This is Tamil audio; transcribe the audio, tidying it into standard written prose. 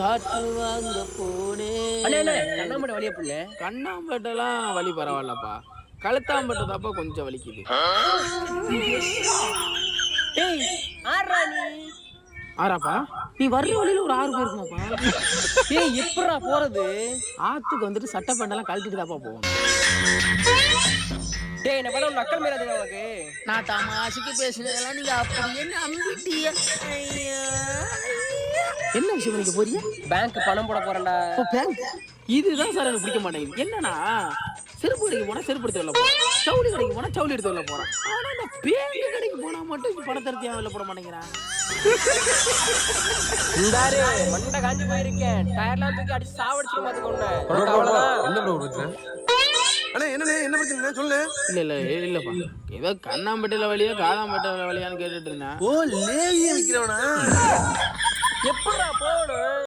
காற்று வாங்க அண்ணே போனேன். அண்ணே கண்ணாமட்ட வழியா புள்ள. கண்ணாம்பேட்டெல்லாம் வலி பரவாயில்லப்பா. கழுத்தாம்பேட்டை தாப்பா கொஞ்சம் வலிக்குது. டேய் ஆறா நீ. ஆறாப்பா நீ வர்ற வழியில ஒரு 6 பேருக்குமாப்பா. டேய் எப்பறா போறது? ஆத்துக்கு வந்துட்டு சட்டை பேண்டெல்லாம் கழட்டிட்டு தாப்பா போவோம். டேய் என்ன பண்ண நக்கல் மேல உனக்கு. நான் தமாஷுக்கு பேசுனதெல்லாம் நீங்க அப்படியே நம்பிட்டீங்க. என்ன விஷயம் நீங்க போறீங்க? பேங்க் பணம் போட போறேன்டா. பேங்க் இதுதான் சார் எனக்கு பிடிக்க மாட்டேங்குது. என்னன்னா செருப்பு கடைக்கு போனா செருப்பு எடுத்து வெளில போறான், சவுளி கடைக்கு போனா சவுளி எடுத்து வெளில போறான். ஆனா இந்த பேங்க் கடைக்கு போனா மட்டும் பணத்தை எடுத்து வெளில போட மாட்டேங்கிறான். இந்தாரு மண்ட காஞ்சி போயிருக்கேன். டயர்லாம் தூக்கி அடிச்சு சாவடிச்சிட்டு பாத்துக்கோங்க. என்ன ப்ரோ பிரச்சனை? அண்ணே என்ன பிரச்சனை சொல்லு. இல்லப்பா ஏதோ கண்ணாம்பேட்டையில வழியா காதாம்பேட்டையில வழியான்னு கேட்டுட்டு இருந்தேன். ஓ லேவிய விக்கிறவனா? எப்படா போகணும்?